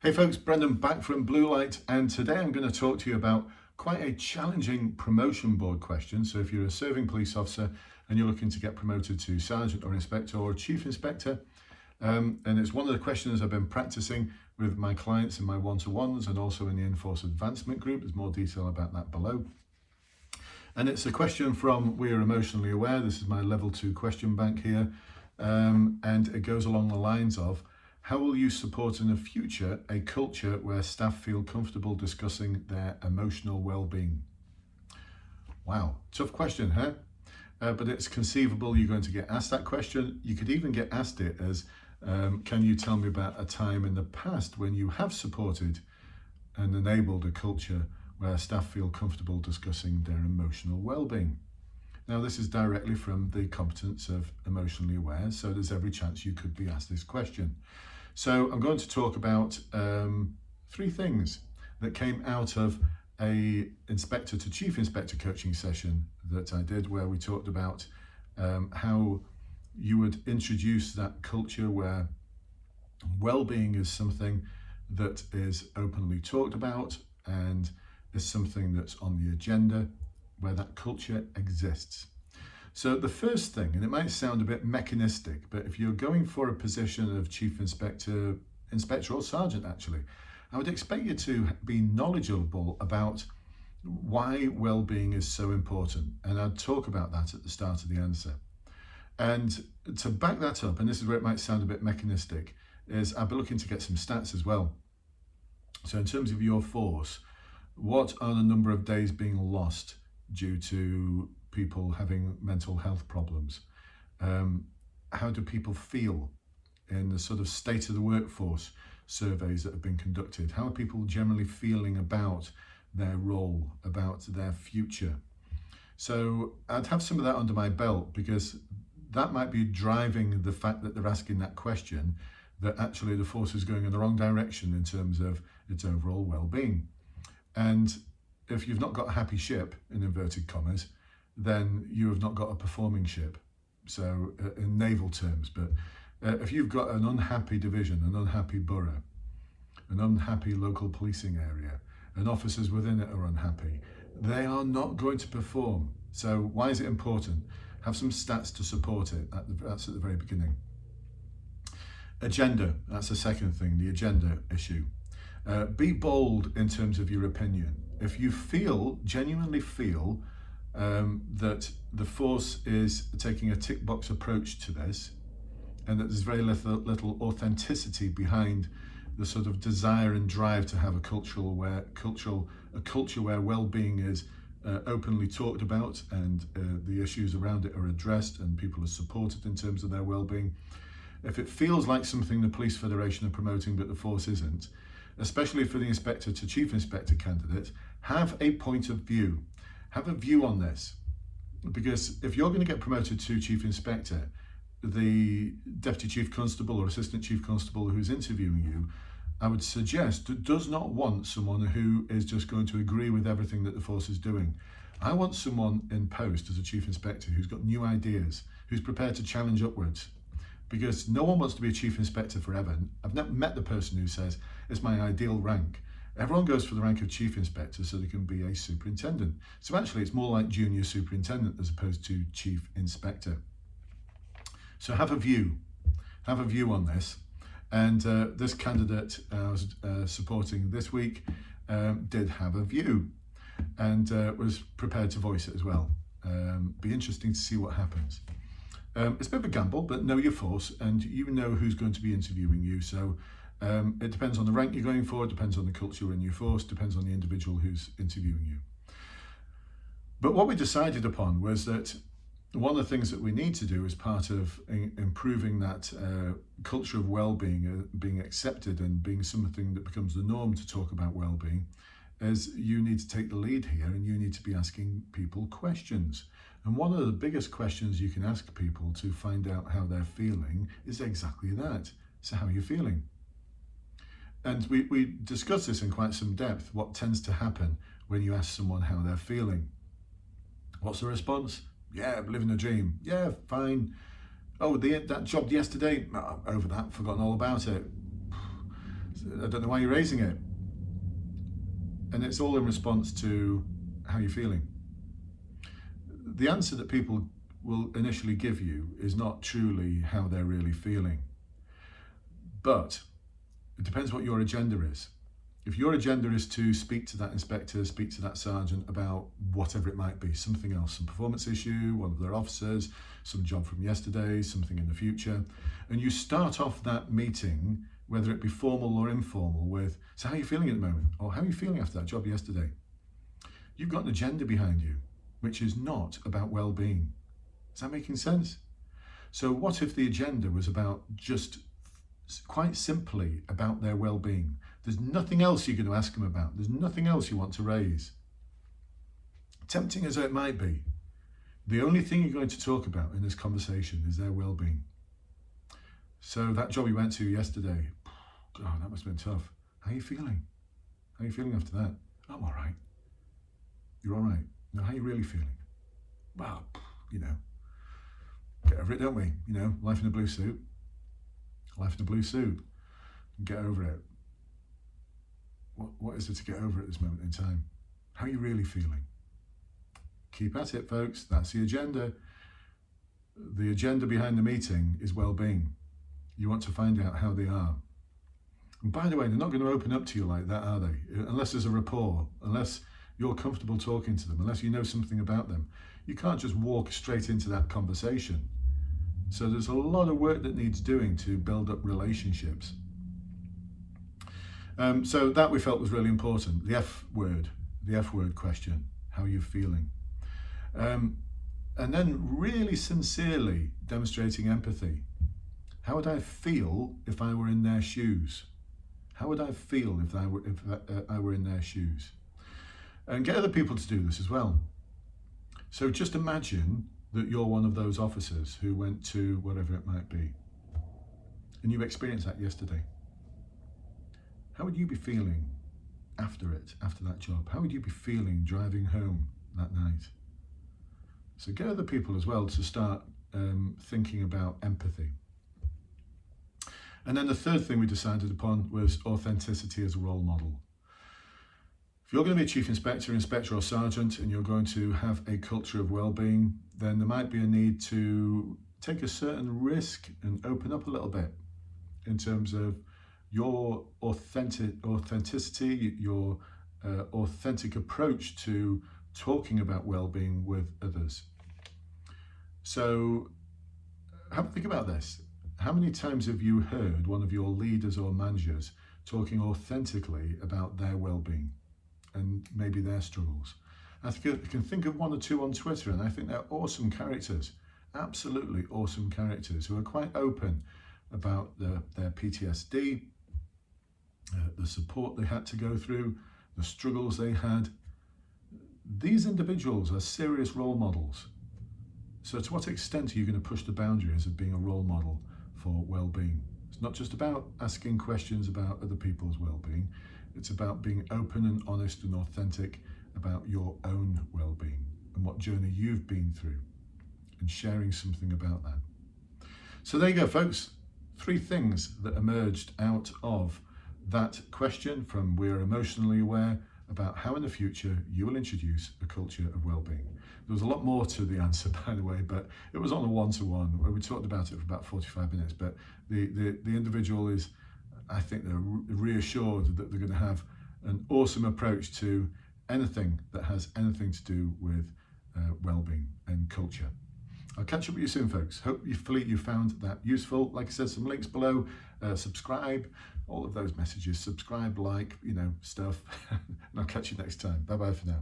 Hey folks, Brendan back from Bluelight, and today I'm going to talk to you about quite a challenging promotion board question. So if you're a serving police officer and you're looking to get promoted to sergeant or inspector or chief inspector, and it's one of the questions I've been practicing with my clients in my one-to-ones and also in the Enforce Advancement group. There's more detail about that below. And it's a question from We Are Emotionally Aware. This is my level 2 question bank here. And it goes along the lines of, how will you support in the future a culture where staff feel comfortable discussing their emotional well-being? Wow, tough question, huh? But it's conceivable you're going to get asked that question. You could even get asked it as, can you tell me about a time in the past when you have supported and enabled a culture where staff feel comfortable discussing their emotional well-being? Now, this is directly from the competence of Emotionally Aware, so there's every chance you could be asked this question. So I'm going to talk about three things that came out of a inspector to chief inspector coaching session that I did, where we talked about how you would introduce that culture where well-being is something that is openly talked about and is something that's on the agenda, where that culture exists. So the first thing, and it might sound a bit mechanistic, but if you're going for a position of chief inspector, inspector or sergeant actually, I would expect you to be knowledgeable about why well-being is so important. And I'd talk about that at the start of the answer. And to back that up, and this is where it might sound a bit mechanistic, is I'll be looking to get some stats as well. So in terms of your force, what are the number of days being lost due to people having mental health problems? How do people feel in the sort of state of the workforce surveys that have been conducted? How are people generally feeling about their role, about their future? So I'd have some of that under my belt, because that might be driving the fact that they're asking that question, that actually the force is going in the wrong direction in terms of its overall well-being. And if you've not got a happy ship, in inverted commas, then you have not got a performing ship. So in naval terms, but if you've got an unhappy division, an unhappy borough, an unhappy local policing area, and officers within it are unhappy, they are not going to perform. So why is it important? Have some stats to support it. That's at the very beginning. Agenda, that's the second thing, the agenda issue. Be bold in terms of your opinion. If you genuinely feel that the force is taking a tick box approach to this, and that there's very little authenticity behind the sort of desire and drive to have a culture where well-being is openly talked about, and the issues around it are addressed and people are supported in terms of their well-being. If it feels like something the Police Federation are promoting but the force isn't, especially for the inspector to chief inspector candidate, have a point of view. Have a view on this. Because if you're going to get promoted to chief inspector, the deputy chief constable or assistant chief constable who's interviewing you, I would suggest, does not want someone who is just going to agree with everything that the force is doing. I want someone in post as a chief inspector who's got new ideas, who's prepared to challenge upwards. Because no one wants to be a chief inspector forever. I've never met the person who says, it's my ideal rank. Everyone goes for the rank of chief inspector so they can be a superintendent. So actually it's more like junior superintendent as opposed to chief inspector. So have a view on this. And this candidate I was supporting this week did have a view, and was prepared to voice it as well. Be interesting to see what happens. It's a bit of a gamble, but know your force, and you know who's going to be interviewing you. So it depends on the rank you're going for, it depends on the culture in your force, depends on the individual who's interviewing you. But what we decided upon was that one of the things that we need to do as part of improving that culture of well-being, being accepted and being something that becomes the norm to talk about well-being, is you need to take the lead here, and you need to be asking people questions. And one of the biggest questions you can ask people to find out how they're feeling is exactly that. So how are you feeling? And we discussed this in quite some depth, what tends to happen when you ask someone how they're feeling. What's the response? Yeah, I'm living a dream. Yeah, fine. Oh, that job yesterday, over that, forgotten all about it. I don't know why you're raising it. And it's all in response to how you're feeling. The answer that people will initially give you is not truly how they're really feeling. But it depends what your agenda is. If your agenda is to speak to that inspector, speak to that sergeant about whatever it might be, something else, some performance issue, one of their officers, some job from yesterday, something in the future, and you start off that meeting, whether it be formal or informal, with, so how are you feeling at the moment? Or how are you feeling after that job yesterday? You've got an agenda behind you, which is not about well-being. Is that making sense? So what if the agenda was about just quite simply about their well-being? There's nothing else you're going to ask them about. There's nothing else you want to raise. Tempting as it might be, the only thing you're going to talk about in this conversation is their well-being. So that job you went to yesterday, God, that must have been tough. How are you feeling? How are you feeling after that? I'm all right. You're all right. Now, how are you really feeling? Well, you know, get over it, don't we? You know, life in a blue suit. Life in a blue suit. Get over it. What is there to get over at this moment in time? How are you really feeling? Keep at it, folks. That's the agenda. The agenda behind the meeting is well-being. You want to find out how they are. And by the way, they're not going to open up to you like that, are they? Unless there's a rapport, unless you're comfortable talking to them, unless you know something about them. You can't just walk straight into that conversation. So there's a lot of work that needs doing to build up relationships. So that we felt was really important. The F word question, how are you feeling? And then really sincerely demonstrating empathy. How would I feel if I were in their shoes? How would I feel if I were in their shoes? And get other people to do this as well. So just imagine that you're one of those officers who went to whatever it might be, and you experienced that yesterday. How would you be feeling after that job? How would you be feeling driving home that night? So get other people as well to start thinking about empathy. And then the third thing we decided upon was authenticity as a role model. If you're going to be a chief inspector, inspector or sergeant, and you're going to have a culture of well-being, then there might be a need to take a certain risk and open up a little bit in terms of your authenticity, your authentic approach to talking about well-being with others. So have a think about this. How many times have you heard one of your leaders or managers talking authentically about their well-being and maybe their struggles? I can think of one or two on Twitter, and I think they're awesome characters, absolutely awesome characters who are quite open about their PTSD, the support they had to go through, the struggles they had. These individuals are serious role models. So to what extent are you going to push the boundaries of being a role model for well-being? It's not just about asking questions about other people's well-being. It's about being open and honest and authentic about your own well-being and what journey you've been through, and sharing something about that. So there you go, folks. 3 things that emerged out of that question from We're Emotionally Aware about how in the future you will introduce a culture of well-being. There was a lot more to the answer, by the way, but it was on a one-to-one where we talked about it for about 45 minutes. But the individual is, I think they're reassured that they're going to have an awesome approach to anything that has anything to do with well-being and culture. I'll catch up with you soon, folks. Hopefully you found that useful. Like I said, some links below. Subscribe, all of those messages. Subscribe, like, stuff. And I'll catch you next time. Bye-bye for now.